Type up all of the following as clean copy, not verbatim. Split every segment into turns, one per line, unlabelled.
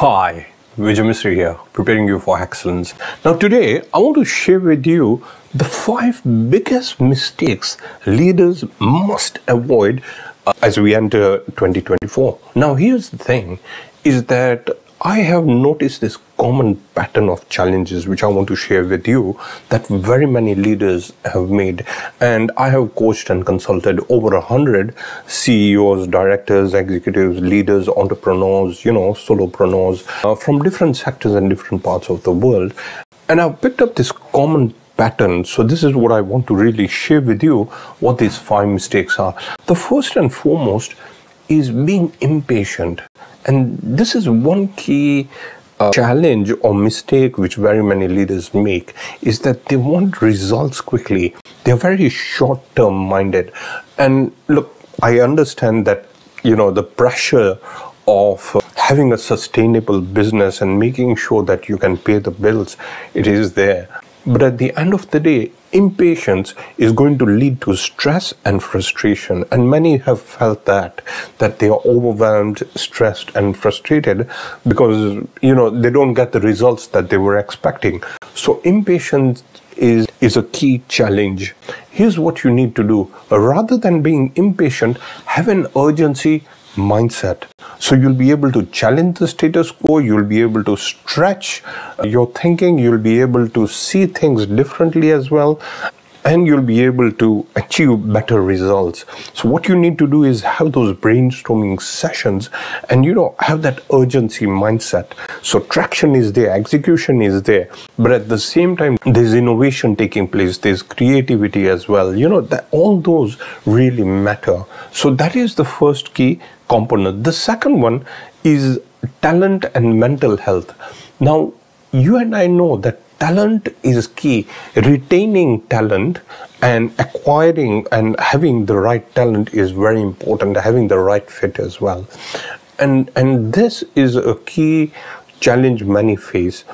Hi, Vijay Misri here, preparing you for excellence. Now today, I want to share with you the 5 biggest mistakes leaders must avoid as we enter 2024. Now here's the thing, is that I have noticed this common pattern of challenges which I want to share with you that very many leaders have made. And I have coached and consulted over 100 CEOs, directors, executives, leaders, entrepreneurs, solopreneurs from different sectors and different parts of the world. And I've picked up this common pattern. So this is what I want to really share with you, what these 5 mistakes are. The first and foremost is being impatient. And this is one key challenge or mistake which very many leaders make, is that they want results quickly. They're very short-term minded. And look, I understand that, the pressure of having a sustainable business and making sure that you can pay the bills, it is there. But at the end of the day, impatience is going to lead to stress and frustration. And many have felt that they are overwhelmed, stressed and frustrated because, they don't get the results that they were expecting. So impatience is a key challenge. Here's what you need to do. Rather than being impatient, have an urgency mindset. So you'll be able to challenge the status quo, you'll be able to stretch your thinking, you'll be able to see things differently as well, and you'll be able to achieve better results. So what you need to do is have those brainstorming sessions and, have that urgency mindset. So traction is there, execution is there, but at the same time, there's innovation taking place, there's creativity as well. That all those really matter. So that is the first key component. The second one is talent and mental health. Now, you and I know that talent is key. Retaining talent and acquiring and having the right talent is very important, having the right fit as well. And this is a key challenge many face.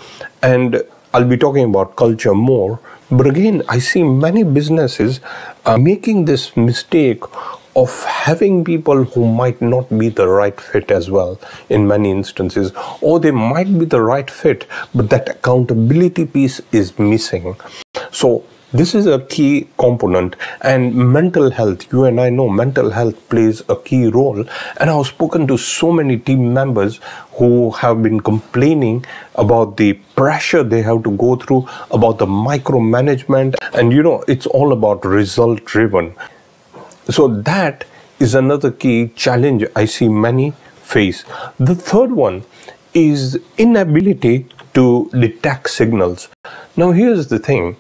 And I'll be talking about culture more. But again, I see many businesses making this mistake of having people who might not be the right fit as well in many instances, or they might be the right fit, but that accountability piece is missing. So this is a key component. And mental health, you and I know mental health plays a key role. And I've spoken to so many team members who have been complaining about the pressure they have to go through, about the micromanagement, and it's all about result driven. So that is another key challenge I see many face. The third one is inability to detect signals. Now here's the thing,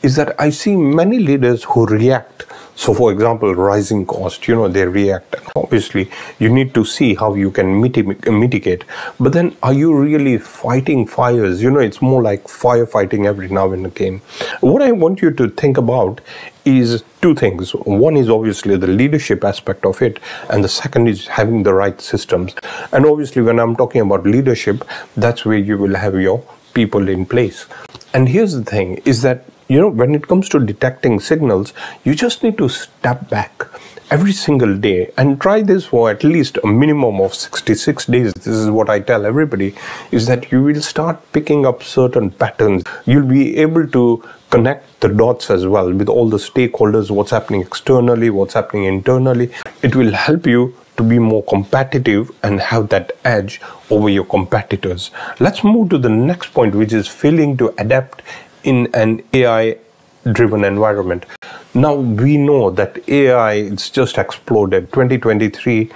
is that I see many leaders who react. So for example, rising cost, they react. Obviously, you need to see how you can mitigate. But then are you really fighting fires? It's more like firefighting every now and again. What I want you to think about is 2 things. One is obviously the leadership aspect of it, and the second is having the right systems. And obviously when I'm talking about leadership, that's where you will have your people in place. And here's the thing, is that when it comes to detecting signals, you just need to step back every single day and try this for at least a minimum of 66 days. This is what I tell everybody, is that you will start picking up certain patterns. You'll be able to connect the dots as well with all the stakeholders, what's happening externally, what's happening internally. It will help you to be more competitive and have that edge over your competitors. Let's move to the next point, which is failing to adapt in an AI-driven environment. Now, we know that AI, it's just exploded. 2023,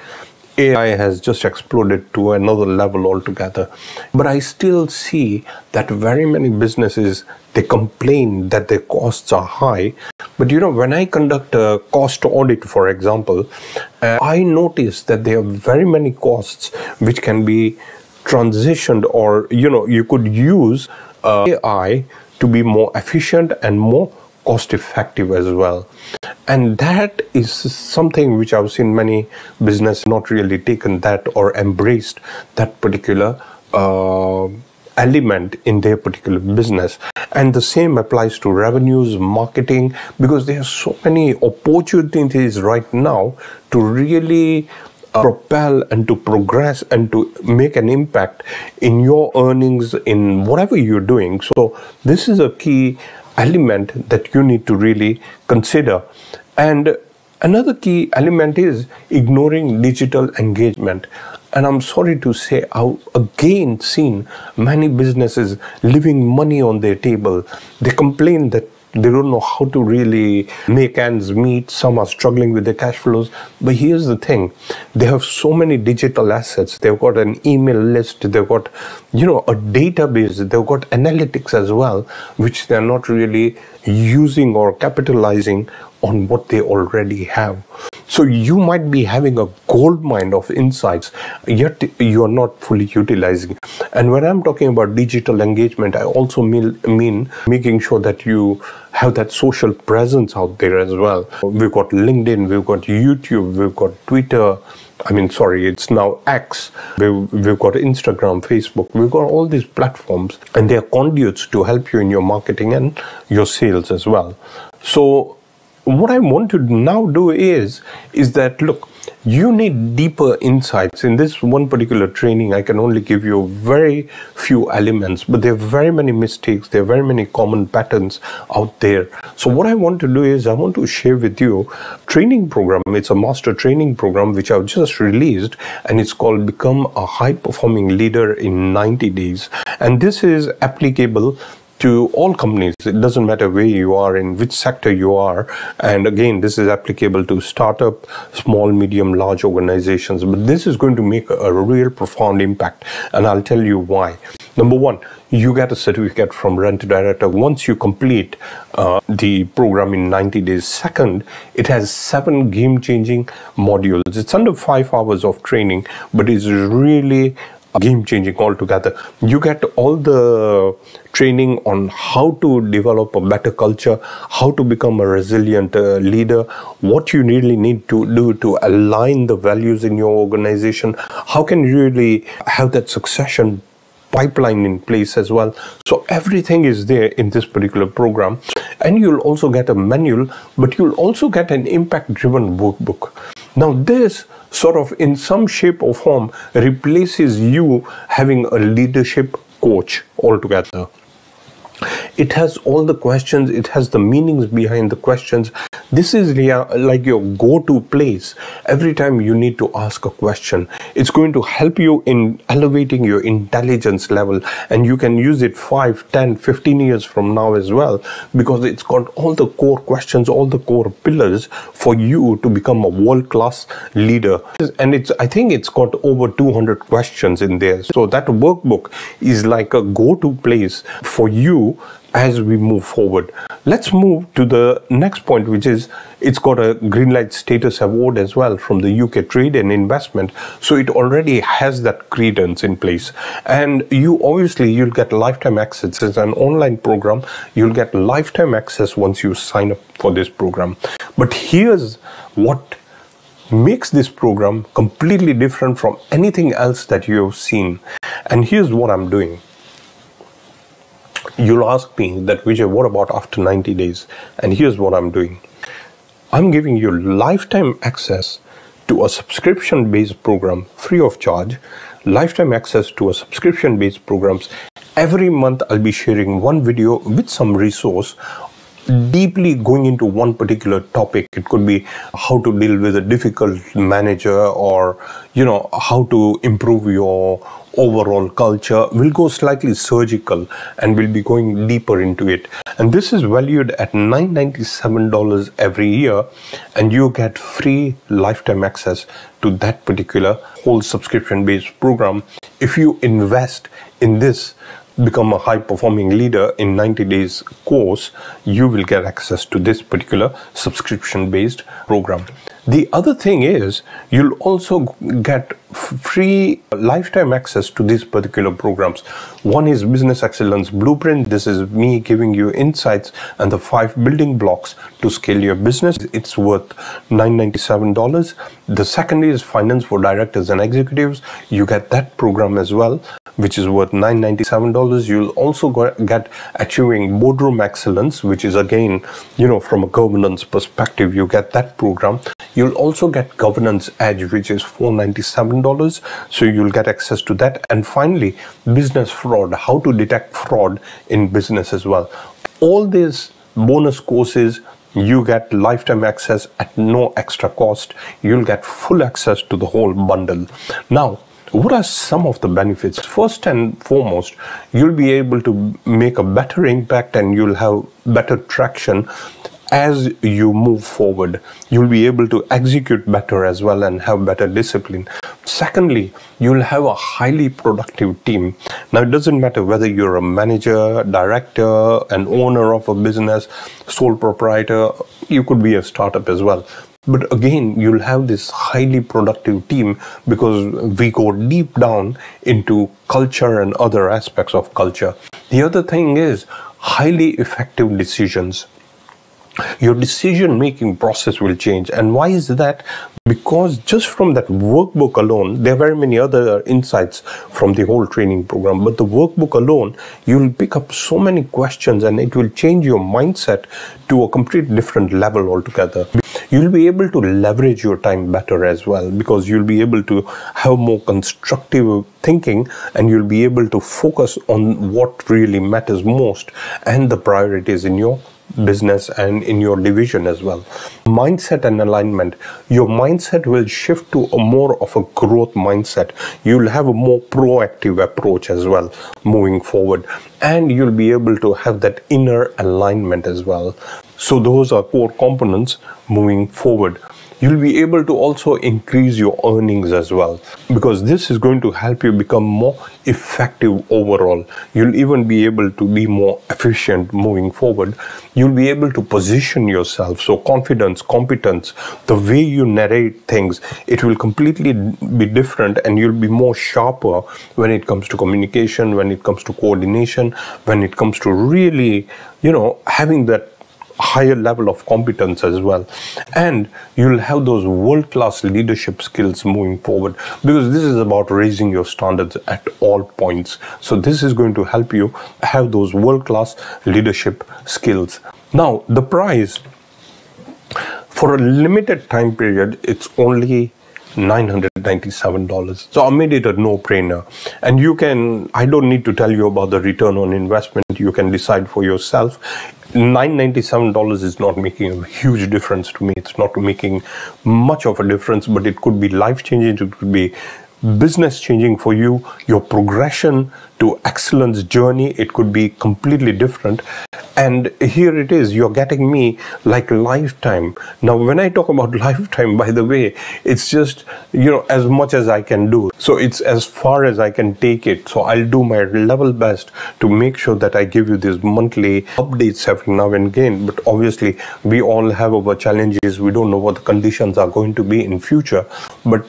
AI has just exploded to another level altogether. But I still see that very many businesses, they complain that their costs are high. But when I conduct a cost audit, for example, I notice that there are very many costs which can be transitioned, or, you could use AI to be more efficient and more cost effective as well. And that is something which I've seen many businesses not really taken that or embraced that particular element in their particular business. And the same applies to revenues, marketing, because there are so many opportunities right now to really propel and to progress and to make an impact in your earnings, in whatever you're doing. So this is a key element that you need to really consider. And another key element is ignoring digital engagement. And I'm sorry to say, I've again seen many businesses leaving money on their table. They complain that they don't know how to really make ends meet. Some are struggling with their cash flows. But here's the thing. They have so many digital assets. They've got an email list. They've got, a database. They've got analytics as well, which they're not really using or capitalizing on what they already have. So you might be having a gold mine of insights, yet you are not fully utilizing. And when I'm talking about digital engagement, I also mean making sure that you have that social presence out there as well. We've got LinkedIn, we've got YouTube, we've got Twitter. It's now X. We've got Instagram, Facebook. We've got all these platforms, and they are conduits to help you in your marketing and your sales as well. So what I want to now do is that, look, you need deeper insights. In this one particular training, I can only give you very few elements, but there are very many mistakes. There are very many common patterns out there. So what I want to do is I want to share with you training program. It's a master training program, which I've just released, and it's called Become a High Performing Leader in 90 Days. And this is applicable to all companies. It doesn't matter where you are, in which sector you are. And again, this is applicable to startup, small, medium, large organizations. But this is going to make a real profound impact. And I'll tell you why. Number one, you get a certificate from Rent Director once you complete the program in 90 days. Second, it has 7 game-changing modules. It's under 5 hours of training, but it's really game-changing altogether. You get all the training on how to develop a better culture, how to become a resilient leader, what you really need to do to align the values in your organization, how can you really have that succession pipeline in place as well. So everything is there in this particular program. And you'll also get a manual, but you'll also get an impact-driven workbook. Now this sort of in some shape or form replaces you having a leadership coach altogether. It has all the questions, it has the meanings behind the questions. This is like your go-to place every time you need to ask a question. It's going to help you in elevating your intelligence level, and you can use it 5, 10, 15 years from now as well, because it's got all the core questions, all the core pillars for you to become a world-class leader. And I think it's got over 200 questions in there. So that workbook is like a go-to place for you as we move forward. Let's move to the next point, which is it's got a green light status award as well from the UK Trade and Investment. So it already has that credence in place. And you'll get lifetime access. It's an online program. You'll get lifetime access once you sign up for this program. But here's what makes this program completely different from anything else that you have seen. And here's what I'm doing. You'll ask me that, Vijay, what about after 90 days? And here's what I'm doing. I'm giving you lifetime access to a subscription-based program free of charge, lifetime access to a subscription-based programs. Every month, I'll be sharing one video with some resource deeply going into one particular topic. It could be how to deal with a difficult manager, or how to improve your overall culture. We'll go slightly surgical and we'll be going deeper into it. And this is valued at $997 every year, and you get free lifetime access to that particular whole subscription-based program. If you invest in this Become a High Performing Leader in 90 Days course, you will get access to this particular subscription-based program. The other thing is you'll also get free lifetime access to these particular programs. One is Business Excellence Blueprint. This is me giving you insights and the 5 building blocks to scale your business. It's worth $997. The second is Finance for Directors and Executives. You get that program as well, which is worth $997. You'll also get Achieving Boardroom Excellence, which is again, from a governance perspective, you get that program. You'll also get Governance Edge, which is $497. So you'll get access to that. And finally, Business Fraud, how to detect fraud in business as well. All these bonus courses, you get lifetime access at no extra cost. You'll get full access to the whole bundle. Now, what are some of the benefits? First and foremost, you'll be able to make a better impact and you'll have better traction as you move forward. You'll be able to execute better as well and have better discipline. Secondly, you'll have a highly productive team. Now, it doesn't matter whether you're a manager, director, an owner of a business, sole proprietor, you could be a startup as well. But again, you'll have this highly productive team because we go deep down into culture and other aspects of culture. The other thing is highly effective decisions. Your decision-making process will change. And why is that? Because just from that workbook alone, there are very many other insights from the whole training program, but the workbook alone, you'll pick up so many questions and it will change your mindset to a complete different level altogether. You'll be able to leverage your time better as well because you'll be able to have more constructive thinking and you'll be able to focus on what really matters most and the priorities in your business and in your division as well. Mindset and alignment. Your mindset will shift to a more of a growth mindset. You'll have a more proactive approach as well moving forward, and you'll be able to have that inner alignment as well. So those are core components moving forward. You'll be able to also increase your earnings as well because this is going to help you become more effective overall. You'll even be able to be more efficient moving forward. You'll be able to position yourself. So confidence, competence, the way you narrate things, it will completely be different and you'll be more sharper when it comes to communication, when it comes to coordination, when it comes to really, having that higher level of competence as well. And you'll have those world-class leadership skills moving forward because this is about raising your standards at all points. So this is going to help you have those world-class leadership skills. Now, the price for a limited time period, it's only $997. So I made it a no-brainer. And I don't need to tell you about the return on investment. You can decide for yourself. $997 is not making a huge difference to me. It's not making much of a difference, but it could be life-changing. It could be business-changing for you. Your progression to excellence journey, it could be completely different. And here it is, you're getting me like lifetime. Now, when I talk about lifetime, by the way, it's just, as much as I can do. So it's as far as I can take it. So I'll do my level best to make sure that I give you these monthly updates every now and again. But obviously, we all have our challenges. We don't know what the conditions are going to be in future. But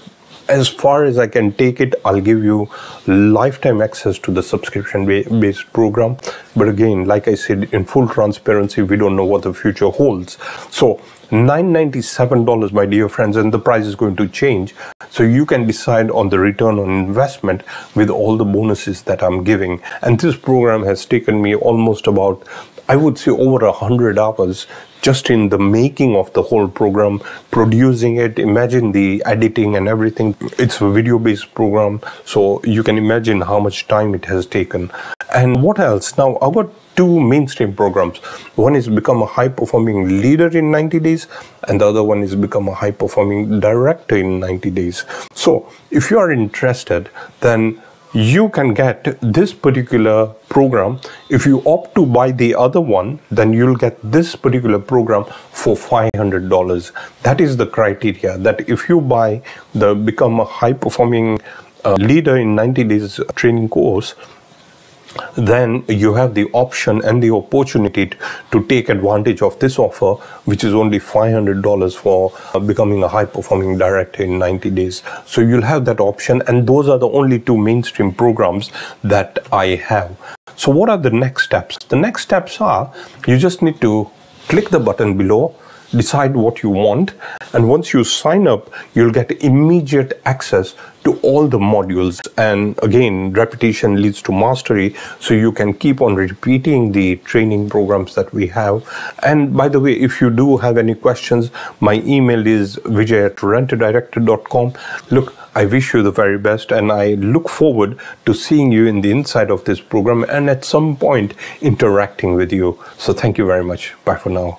as far as I can take it, I'll give you lifetime access to the subscription-based program. But again, like I said, in full transparency, we don't know what the future holds. So $997, my dear friends, and the price is going to change. So you can decide on the return on investment with all the bonuses that I'm giving. And this program has taken me almost about, I would say, over 100 hours just in the making of the whole program, producing it. Imagine the editing and everything. It's a video-based program, so you can imagine how much time it has taken. And what else? Now, I've got two mainstream programs. One is Become a High-Performing Leader in 90 days, and the other one is Become a High-Performing Director in 90 days. So, if you are interested, then you can get this particular program. If you opt to buy the other one, then you'll get this particular program for $500. That is the criteria, that if you buy the Become a High-Performing Leader in 90 days training course, then you have the option and the opportunity to take advantage of this offer, which is only $500 for becoming a high-performing director in 90 days. So you'll have that option, and those are the only two mainstream programs that I have. So what are the next steps? The next steps are, you just need to click the button below, decide what you want, and once you sign up, you'll get immediate access to to all the modules. And again, repetition leads to mastery, so you can keep on repeating the training programs that we have. And by the way, if you do have any questions, my email is vijay@rentadirector.com. Look, I wish you the very best, and I look forward to seeing you in the inside of this program and at some point interacting with you. So thank you very much. Bye for now.